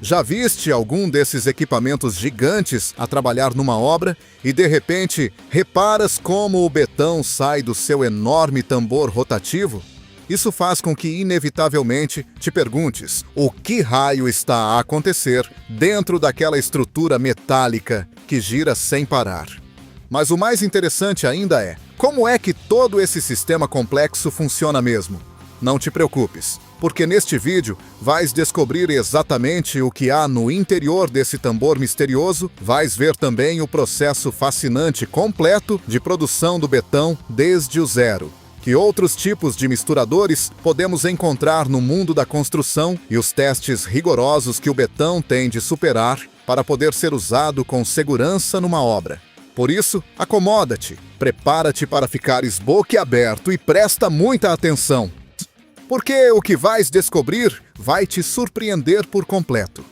Já viste algum desses equipamentos gigantes a trabalhar numa obra e, de repente, reparas como o betão sai do seu enorme tambor rotativo? Isso faz com que, inevitavelmente, te perguntes o que raio está a acontecer dentro daquela estrutura metálica que gira sem parar. Mas o mais interessante ainda é, como é que todo esse sistema complexo funciona mesmo? Não te preocupes, porque neste vídeo vais descobrir exatamente o que há no interior desse tambor misterioso, vais ver também o processo fascinante completo de produção do betão desde o zero, que outros tipos de misturadores podemos encontrar no mundo da construção e os testes rigorosos que o betão tem de superar para poder ser usado com segurança numa obra. Por isso, acomoda-te, prepara-te para ficares boquiaberto e presta muita atenção, porque o que vais descobrir vai te surpreender por completo.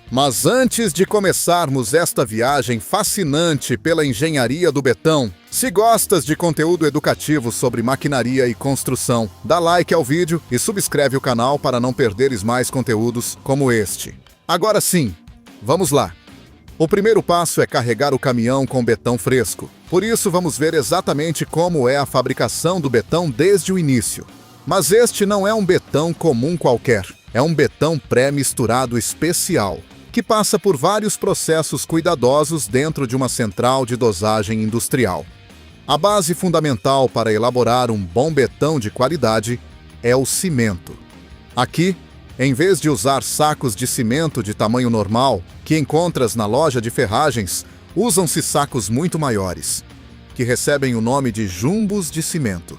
Mas antes de começarmos esta viagem fascinante pela engenharia do betão, se gostas de conteúdo educativo sobre maquinaria e construção, dá like ao vídeo e subscreve o canal para não perderes mais conteúdos como este. Agora sim, vamos lá! O primeiro passo é carregar o caminhão com betão fresco. Por isso, vamos ver exatamente como é a fabricação do betão desde o início. Mas este não é um betão comum qualquer. É um betão pré-misturado especial, que passa por vários processos cuidadosos dentro de uma central de dosagem industrial. A base fundamental para elaborar um bom betão de qualidade é o cimento. Aqui, em vez de usar sacos de cimento de tamanho normal, que encontras na loja de ferragens, usam-se sacos muito maiores, que recebem o nome de jumbos de cimento.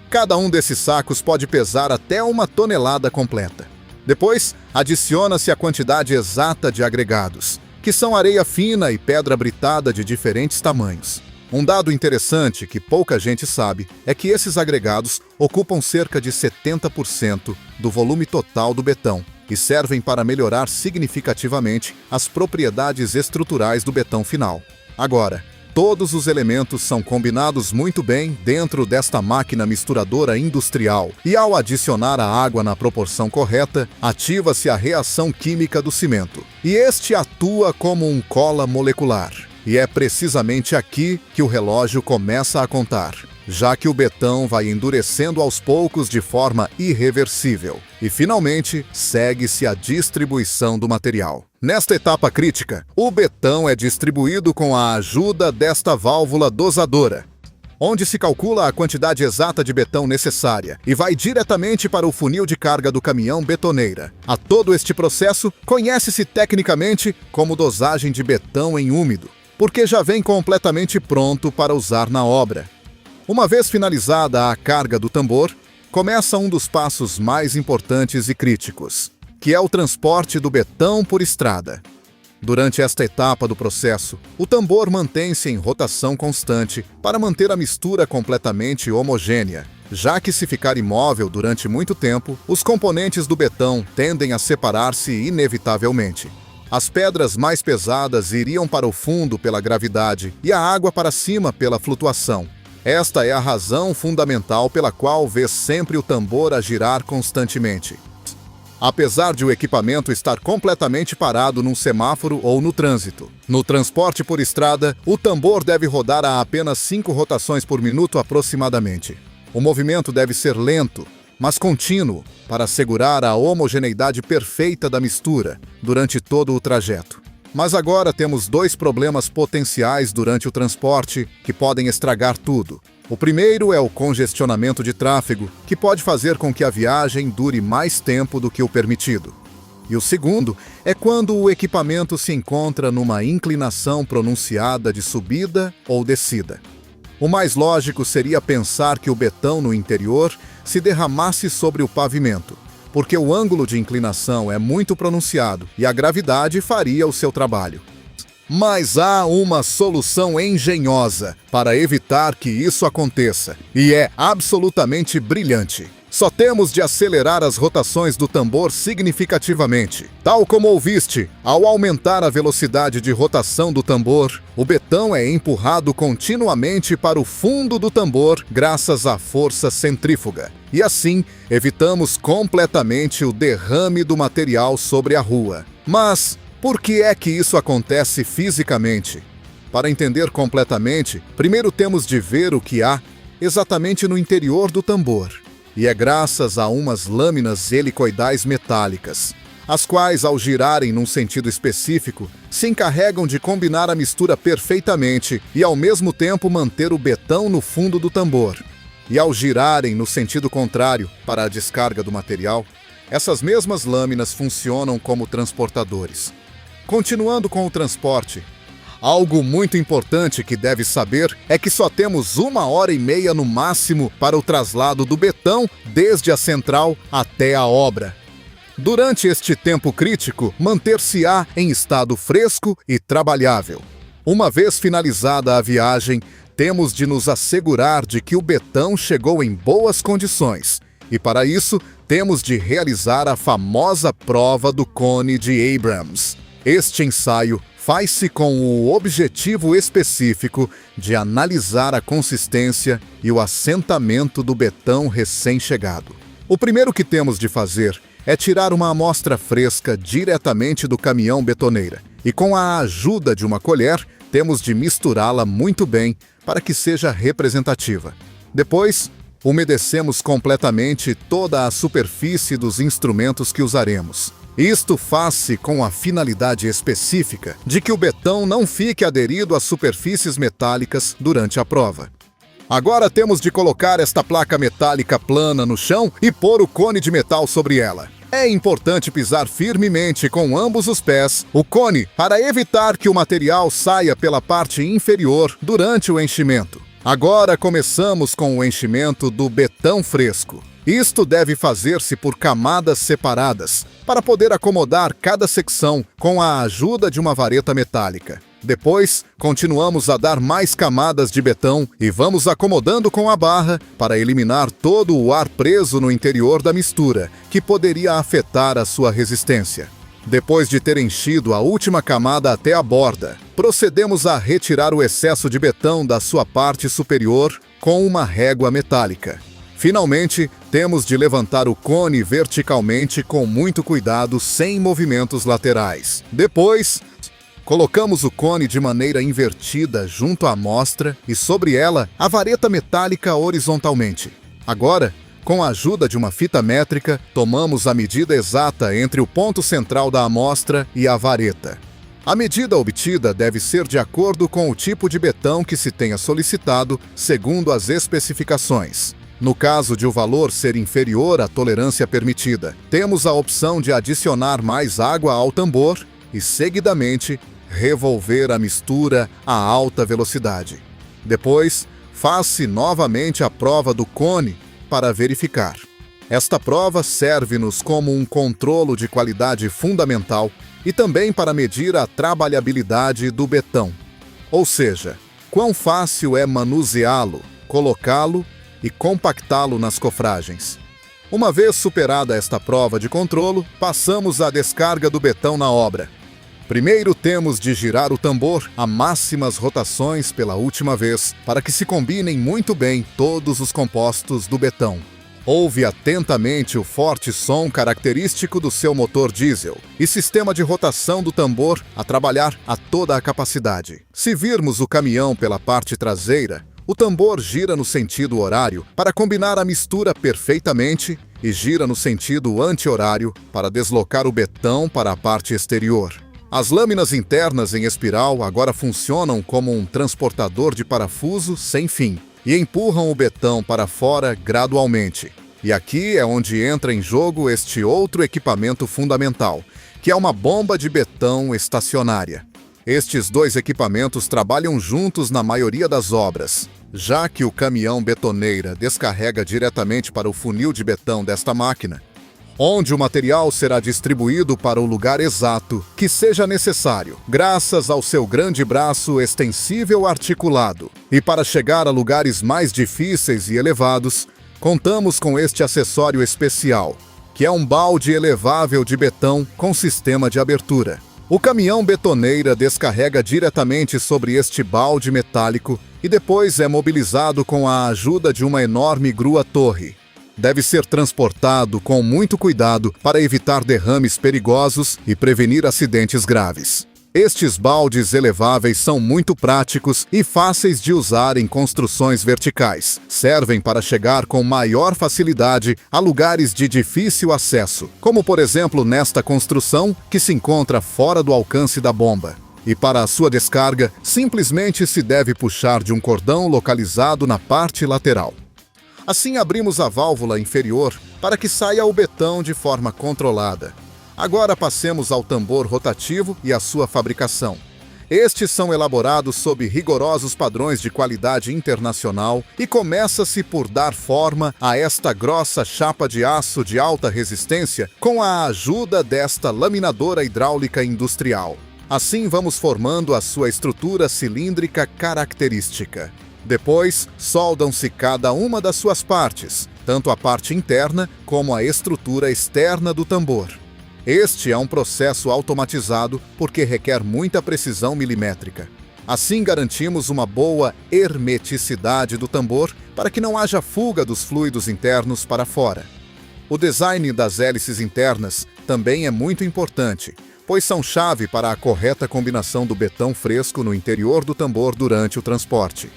Cada um desses sacos pode pesar até 1 tonelada completa. Depois, adiciona-se a quantidade exata de agregados, que são areia fina e pedra britada de diferentes tamanhos. Um dado interessante que pouca gente sabe é que esses agregados ocupam cerca de 70% do volume total do betão e servem para melhorar significativamente as propriedades estruturais do betão final. Agora, todos os elementos são combinados muito bem dentro desta máquina misturadora industrial e, ao adicionar a água na proporção correta, ativa-se a reação química do cimento. E este atua como um cola molecular. E é precisamente aqui que o relógio começa a contar, já que o betão vai endurecendo aos poucos de forma irreversível. E, finalmente, segue-se a distribuição do material. Nesta etapa crítica, o betão é distribuído com a ajuda desta válvula dosadora, onde se calcula a quantidade exata de betão necessária e vai diretamente para o funil de carga do caminhão betoneira. A todo este processo, conhece-se tecnicamente como dosagem de betão em úmido, porque já vem completamente pronto para usar na obra. Uma vez finalizada a carga do tambor, começa um dos passos mais importantes e críticos, que é o transporte do betão por estrada. Durante esta etapa do processo, o tambor mantém-se em rotação constante para manter a mistura completamente homogênea, já que se ficar imóvel durante muito tempo, os componentes do betão tendem a separar-se inevitavelmente. As pedras mais pesadas iriam para o fundo pela gravidade e a água para cima pela flutuação. Esta é a razão fundamental pela qual vês sempre o tambor a girar constantemente. Apesar de o equipamento estar completamente parado num semáforo ou no trânsito. No transporte por estrada, o tambor deve rodar a apenas 5 rotações por minuto aproximadamente. O movimento deve ser lento, mas contínuo, para assegurar a homogeneidade perfeita da mistura durante todo o trajeto. Mas agora temos 2 problemas potenciais durante o transporte que podem estragar tudo. O primeiro é o congestionamento de tráfego, que pode fazer com que a viagem dure mais tempo do que o permitido. E o segundo é quando o equipamento se encontra numa inclinação pronunciada de subida ou descida. O mais lógico seria pensar que o betão no interior se derramasse sobre o pavimento, porque o ângulo de inclinação é muito pronunciado e a gravidade faria o seu trabalho. Mas há uma solução engenhosa para evitar que isso aconteça, e é absolutamente brilhante. Só temos de acelerar as rotações do tambor significativamente. Tal como ouviste, ao aumentar a velocidade de rotação do tambor, o betão é empurrado continuamente para o fundo do tambor graças à força centrífuga. E assim, evitamos completamente o derrame do material sobre a rua. Mas por que é que isso acontece fisicamente? Para entender completamente, primeiro temos de ver o que há exatamente no interior do tambor. E é graças a umas lâminas helicoidais metálicas, as quais, ao girarem num sentido específico, se encarregam de combinar a mistura perfeitamente e, ao mesmo tempo, manter o betão no fundo do tambor. E ao girarem no sentido contrário, para a descarga do material, essas mesmas lâminas funcionam como transportadores. Continuando com o transporte, algo muito importante que deve saber é que só temos 1h30 no máximo para o traslado do betão desde a central até a obra. Durante este tempo crítico, manter-se-á em estado fresco e trabalhável. Uma vez finalizada a viagem, temos de nos assegurar de que o betão chegou em boas condições. E para isso, temos de realizar a famosa prova do cone de Abrams. Este ensaio faz-se com o objetivo específico de analisar a consistência e o assentamento do betão recém-chegado. O primeiro que temos de fazer é tirar uma amostra fresca diretamente do caminhão betoneira e, com a ajuda de uma colher, temos de misturá-la muito bem para que seja representativa. Depois, umedecemos completamente toda a superfície dos instrumentos que usaremos. Isto faz-se com a finalidade específica de que o betão não fique aderido às superfícies metálicas durante a prova. Agora temos de colocar esta placa metálica plana no chão e pôr o cone de metal sobre ela. É importante pisar firmemente com ambos os pés o cone para evitar que o material saia pela parte inferior durante o enchimento. Agora começamos com o enchimento do betão fresco. Isto deve fazer-se por camadas separadas, para poder acomodar cada secção com a ajuda de uma vareta metálica. Depois, continuamos a dar mais camadas de betão e vamos acomodando com a barra para eliminar todo o ar preso no interior da mistura, que poderia afetar a sua resistência. Depois de ter enchido a última camada até a borda, procedemos a retirar o excesso de betão da sua parte superior com uma régua metálica. Finalmente, temos de levantar o cone verticalmente com muito cuidado, sem movimentos laterais. Depois, colocamos o cone de maneira invertida junto à amostra e sobre ela a vareta metálica horizontalmente. Agora, com a ajuda de uma fita métrica, tomamos a medida exata entre o ponto central da amostra e a vareta. A medida obtida deve ser de acordo com o tipo de betão que se tenha solicitado, segundo as especificações. No caso de o valor ser inferior à tolerância permitida, temos a opção de adicionar mais água ao tambor e, seguidamente, revolver a mistura a alta velocidade. Depois, faz-se novamente a prova do cone para verificar. Esta prova serve-nos como um controlo de qualidade fundamental e também para medir a trabalhabilidade do betão. Ou seja, quão fácil é manuseá-lo, colocá-lo e compactá-lo nas cofragens. Uma vez superada esta prova de controlo, passamos à descarga do betão na obra. Primeiro temos de girar o tambor a máximas rotações pela última vez, para que se combinem muito bem todos os compostos do betão. Ouve atentamente o forte som característico do seu motor diesel e sistema de rotação do tambor a trabalhar a toda a capacidade. Se virmos o caminhão pela parte traseira, o tambor gira no sentido horário para combinar a mistura perfeitamente e gira no sentido anti-horário para deslocar o betão para a parte exterior. As lâminas internas em espiral agora funcionam como um transportador de parafuso sem fim e empurram o betão para fora gradualmente. E aqui é onde entra em jogo este outro equipamento fundamental, que é uma bomba de betão estacionária. Estes dois equipamentos trabalham juntos na maioria das obras, já que o caminhão betoneira descarrega diretamente para o funil de betão desta máquina, onde o material será distribuído para o lugar exato que seja necessário, graças ao seu grande braço extensível articulado. E para chegar a lugares mais difíceis e elevados, contamos com este acessório especial, que é um balde elevável de betão com sistema de abertura. O caminhão betoneira descarrega diretamente sobre este balde metálico e depois é mobilizado com a ajuda de uma enorme grua-torre. deve ser transportado com muito cuidado para evitar derrames perigosos e prevenir acidentes graves. Estes baldes eleváveis são muito práticos e fáceis de usar em construções verticais. Servem para chegar com maior facilidade a lugares de difícil acesso, como por exemplo nesta construção que se encontra fora do alcance da bomba. E para a sua descarga, simplesmente se deve puxar de um cordão localizado na parte lateral. Assim abrimos a válvula inferior para que saia o betão de forma controlada. Agora passemos ao tambor rotativo e à sua fabricação. Estes são elaborados sob rigorosos padrões de qualidade internacional e começa-se por dar forma a esta grossa chapa de aço de alta resistência com a ajuda desta laminadora hidráulica industrial. Assim vamos formando a sua estrutura cilíndrica característica. Depois, soldam-se cada uma das suas partes, tanto a parte interna como a estrutura externa do tambor. Este é um processo automatizado porque requer muita precisão milimétrica. Assim garantimos uma boa hermeticidade do tambor para que não haja fuga dos fluidos internos para fora. O design das hélices internas também é muito importante, pois são chave para a correta combinação do betão fresco no interior do tambor durante o transporte.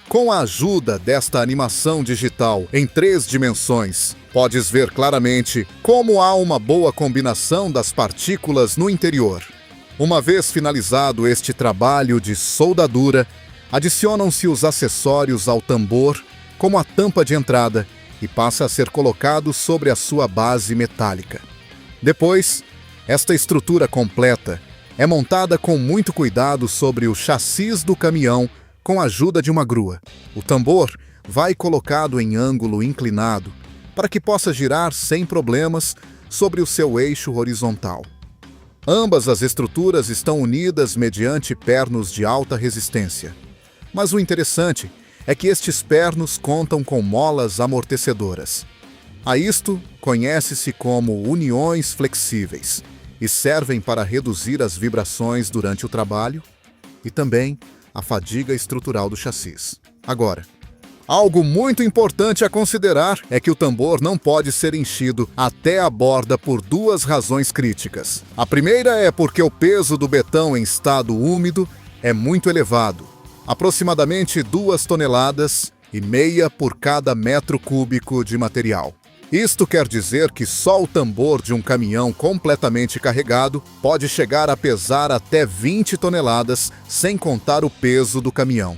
Com a ajuda desta animação digital em 3 dimensões, podes ver claramente como há uma boa combinação das partículas no interior. Uma vez finalizado este trabalho de soldadura, adicionam-se os acessórios ao tambor, como a tampa de entrada, e passa a ser colocado sobre a sua base metálica. Depois, esta estrutura completa é montada com muito cuidado sobre o chassis do caminhão com a ajuda de uma grua. O tambor vai colocado em ângulo inclinado para que possa girar sem problemas sobre o seu eixo horizontal. Ambas as estruturas estão unidas mediante pernos de alta resistência. Mas o interessante é que estes pernos contam com molas amortecedoras. A isto conhece-se como uniões flexíveis e servem para reduzir as vibrações durante o trabalho e também a fadiga estrutural do chassis. Agora, algo muito importante a considerar é que o tambor não pode ser enchido até a borda por 2 razões críticas. A primeira é porque o peso do betão em estado úmido é muito elevado, aproximadamente 2,5 toneladas por cada metro cúbico de material. Isto quer dizer que só o tambor de um caminhão completamente carregado pode chegar a pesar até 20 toneladas, sem contar o peso do caminhão.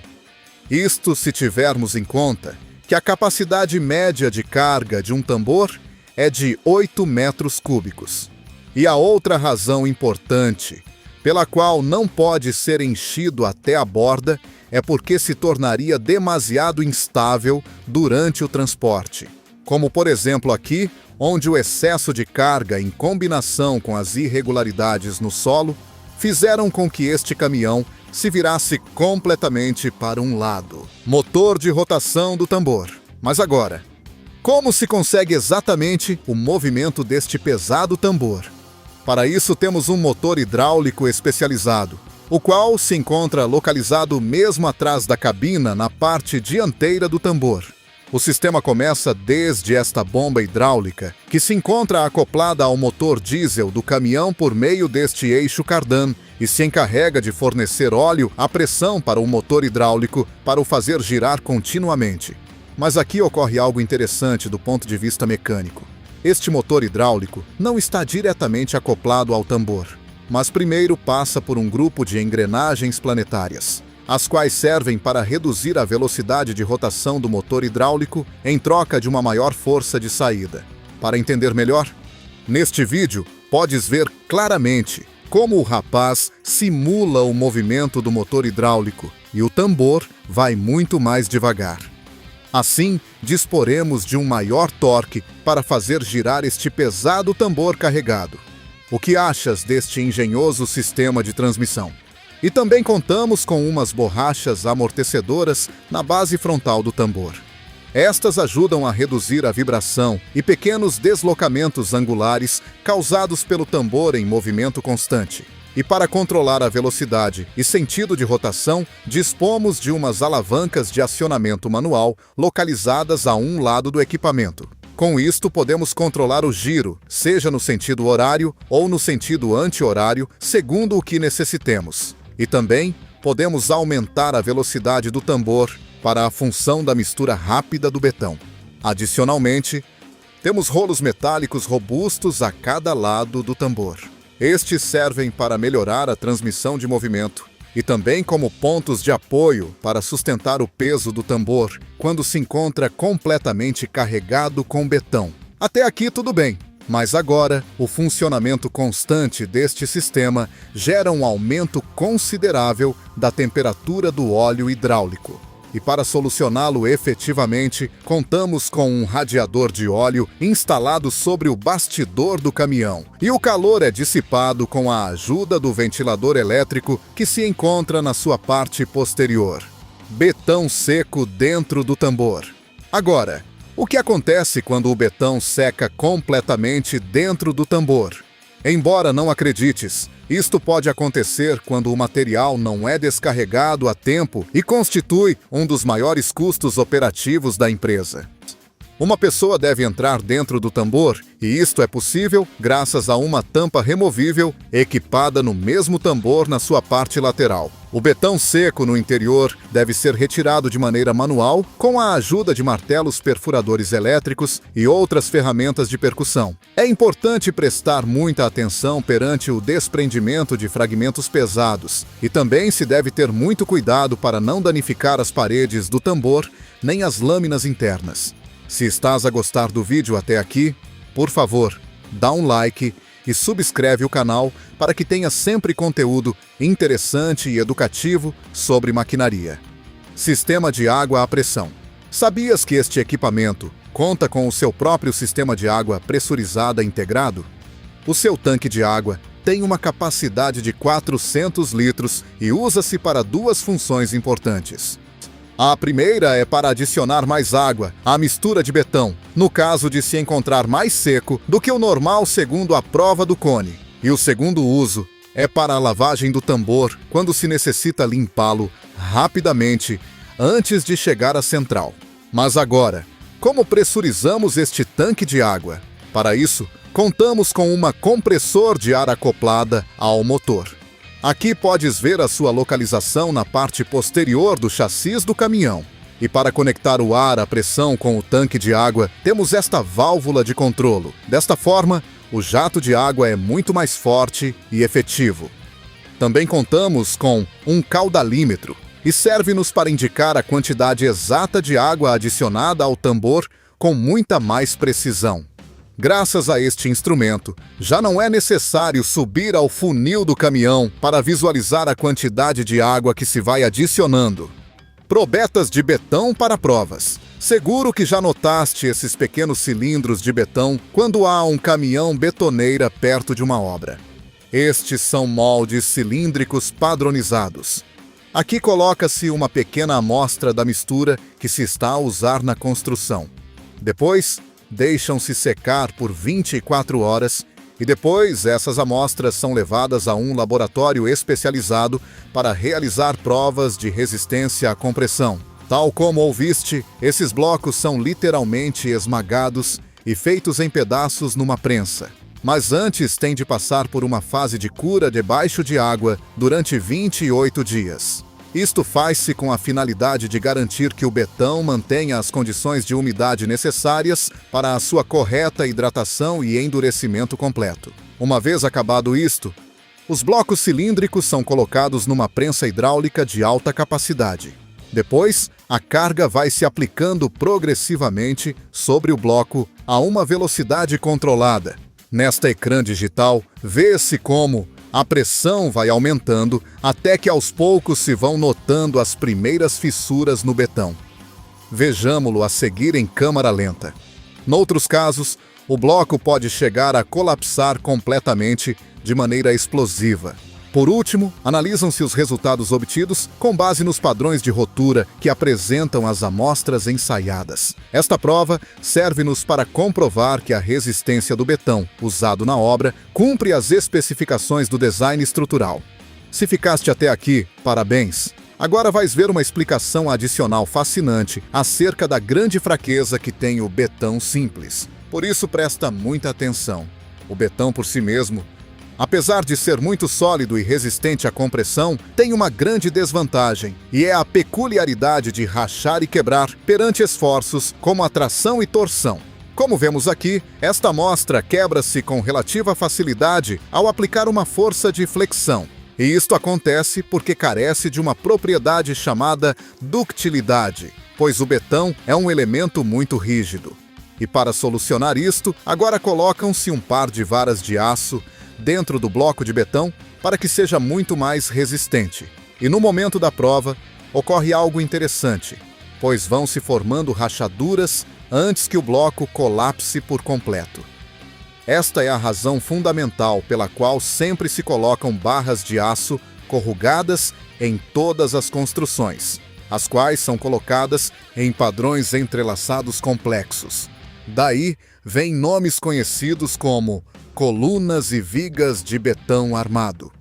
Isto se tivermos em conta que a capacidade média de carga de um tambor é de 8 metros cúbicos. E a outra razão importante, pela qual não pode ser enchido até a borda, é porque se tornaria demasiado instável durante o transporte. Como por exemplo aqui, onde o excesso de carga em combinação com as irregularidades no solo fizeram com que este caminhão se virasse completamente para um lado. Motor de rotação do tambor. Mas agora, como se consegue exatamente o movimento deste pesado tambor? Para isso temos um motor hidráulico especializado, o qual se encontra localizado mesmo atrás da cabina na parte dianteira do tambor. O sistema começa desde esta bomba hidráulica, que se encontra acoplada ao motor diesel do caminhão por meio deste eixo cardan e se encarrega de fornecer óleo à pressão para o motor hidráulico para o fazer girar continuamente. Mas aqui ocorre algo interessante do ponto de vista mecânico. Este motor hidráulico não está diretamente acoplado ao tambor, mas primeiro passa por um grupo de engrenagens planetárias, as quais servem para reduzir a velocidade de rotação do motor hidráulico em troca de uma maior força de saída. Para entender melhor, neste vídeo podes ver claramente como o rapaz simula o movimento do motor hidráulico e o tambor vai muito mais devagar. Assim, disporemos de um maior torque para fazer girar este pesado tambor carregado. O que achas deste engenhoso sistema de transmissão? E também contamos com umas borrachas amortecedoras na base frontal do tambor. Estas ajudam a reduzir a vibração e pequenos deslocamentos angulares causados pelo tambor em movimento constante. E para controlar a velocidade e sentido de rotação, dispomos de umas alavancas de acionamento manual localizadas a um lado do equipamento. Com isto, podemos controlar o giro, seja no sentido horário ou no sentido anti-horário, segundo o que necessitemos. E também podemos aumentar a velocidade do tambor para a função da mistura rápida do betão. Adicionalmente, temos rolos metálicos robustos a cada lado do tambor. Estes servem para melhorar a transmissão de movimento e também como pontos de apoio para sustentar o peso do tambor quando se encontra completamente carregado com betão. Até aqui tudo bem, mas agora o funcionamento constante deste sistema gera um aumento considerável da temperatura do óleo hidráulico. E para solucioná-lo efetivamente, contamos com um radiador de óleo instalado sobre o bastidor do caminhão. E o calor é dissipado com a ajuda do ventilador elétrico que se encontra na sua parte posterior. Betão seco dentro do tambor. Agora, o que acontece quando o betão seca completamente dentro do tambor? Embora não acredites, isto pode acontecer quando o material não é descarregado a tempo e constitui um dos maiores custos operativos da empresa. Uma pessoa deve entrar dentro do tambor, e isto é possível graças a uma tampa removível equipada no mesmo tambor na sua parte lateral. O betão seco no interior deve ser retirado de maneira manual com a ajuda de martelos perfuradores elétricos e outras ferramentas de percussão. É importante prestar muita atenção perante o desprendimento de fragmentos pesados e também se deve ter muito cuidado para não danificar as paredes do tambor nem as lâminas internas. Se estás a gostar do vídeo até aqui, por favor, dá um like e subscreve o canal para que tenha sempre conteúdo interessante e educativo sobre maquinaria. Sistema de água à pressão. Sabias que este equipamento conta com o seu próprio sistema de água pressurizada integrado? O seu tanque de água tem uma capacidade de 400 litros e usa-se para duas funções importantes. A primeira é para adicionar mais água à mistura de betão, no caso de se encontrar mais seco do que o normal segundo a prova do cone. E o segundo uso é para a lavagem do tambor, quando se necessita limpá-lo rapidamente antes de chegar à central. Mas agora, como pressurizamos este tanque de água? Para isso, contamos com uma compressor de ar acoplada ao motor. Aqui podes ver a sua localização na parte posterior do chassi do caminhão. E para conectar o ar à pressão com o tanque de água, temos esta válvula de controlo. Desta forma, o jato de água é muito mais forte e efetivo. Também contamos com um caudalímetro e serve-nos para indicar a quantidade exata de água adicionada ao tambor com muita mais precisão. Graças a este instrumento, já não é necessário subir ao funil do caminhão para visualizar a quantidade de água que se vai adicionando. Probetas de betão para provas. Seguro que já notaste esses pequenos cilindros de betão quando há um caminhão betoneira perto de uma obra. Estes são moldes cilíndricos padronizados. Aqui coloca-se uma pequena amostra da mistura que se está a usar na construção. Depois, deixam-se secar por 24 horas e depois essas amostras são levadas a um laboratório especializado para realizar provas de resistência à compressão. Tal como ouviste, esses blocos são literalmente esmagados e feitos em pedaços numa prensa. Mas antes tem de passar por uma fase de cura debaixo de água durante 28 dias. Isto faz-se com a finalidade de garantir que o betão mantenha as condições de umidade necessárias para a sua correta hidratação e endurecimento completo. Uma vez acabado isto, os blocos cilíndricos são colocados numa prensa hidráulica de alta capacidade. Depois, a carga vai se aplicando progressivamente sobre o bloco a uma velocidade controlada. Nesta ecrã digital, vê-se como a pressão vai aumentando até que aos poucos se vão notando as primeiras fissuras no betão. Vejamo-lo a seguir em câmara lenta. Noutros casos, o bloco pode chegar a colapsar completamente de maneira explosiva. Por último, analisam-se os resultados obtidos com base nos padrões de rotura que apresentam as amostras ensaiadas. Esta prova serve-nos para comprovar que a resistência do betão usado na obra cumpre as especificações do design estrutural. Se ficaste até aqui, parabéns! Agora vais ver uma explicação adicional fascinante acerca da grande fraqueza que tem o betão simples. Por isso presta muita atenção. O betão por si mesmo, apesar de ser muito sólido e resistente à compressão, tem uma grande desvantagem, e é a peculiaridade de rachar e quebrar perante esforços como a tração e torção. Como vemos aqui, esta amostra quebra-se com relativa facilidade ao aplicar uma força de flexão. E isto acontece porque carece de uma propriedade chamada ductilidade, pois o betão é um elemento muito rígido. E para solucionar isto, agora colocam-se um par de varas de aço dentro do bloco de betão para que seja muito mais resistente. E no momento da prova, ocorre algo interessante, pois vão se formando rachaduras antes que o bloco colapse por completo. Esta é a razão fundamental pela qual sempre se colocam barras de aço corrugadas em todas as construções, as quais são colocadas em padrões entrelaçados complexos. Daí vêm nomes conhecidos como colunas e vigas de betão armado.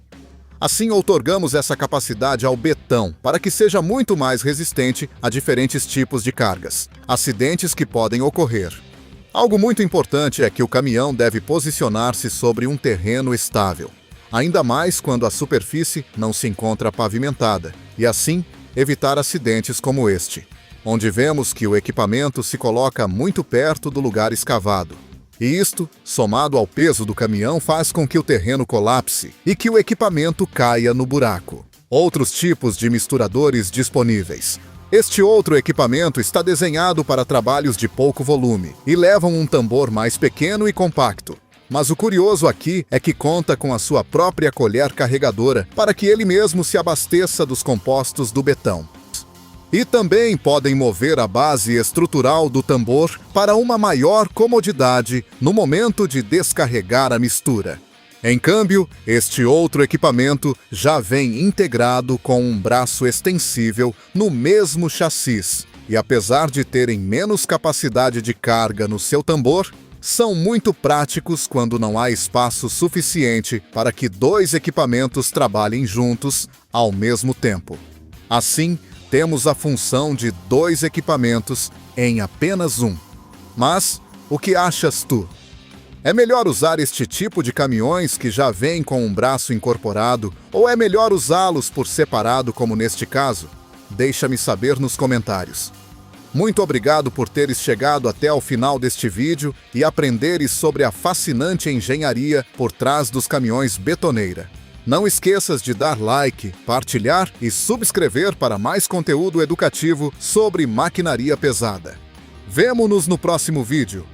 Assim, outorgamos essa capacidade ao betão para que seja muito mais resistente a diferentes tipos de cargas, acidentes que podem ocorrer. Algo muito importante é que o caminhão deve posicionar-se sobre um terreno estável, ainda mais quando a superfície não se encontra pavimentada, e assim evitar acidentes como este, onde vemos que o equipamento se coloca muito perto do lugar escavado. E isto, somado ao peso do caminhão, faz com que o terreno colapse e que o equipamento caia no buraco. Outros tipos de misturadores disponíveis. Este outro equipamento está desenhado para trabalhos de pouco volume e levam um tambor mais pequeno e compacto. Mas o curioso aqui é que conta com a sua própria colher carregadora para que ele mesmo se abasteça dos compostos do betão. E também podem mover a base estrutural do tambor para uma maior comodidade no momento de descarregar a mistura. Em câmbio, este outro equipamento já vem integrado com um braço extensível no mesmo chassis, e apesar de terem menos capacidade de carga no seu tambor, são muito práticos quando não há espaço suficiente para que dois equipamentos trabalhem juntos ao mesmo tempo. Assim, temos a função de dois equipamentos em apenas um. Mas, o que achas tu? É melhor usar este tipo de caminhões que já vêm com um braço incorporado, ou é melhor usá-los por separado como neste caso? Deixa-me saber nos comentários. Muito obrigado por teres chegado até ao final deste vídeo e aprenderes sobre a fascinante engenharia por trás dos caminhões betoneira. Não esqueças de dar like, partilhar e subscrever para mais conteúdo educativo sobre maquinaria pesada. Vemo-nos no próximo vídeo.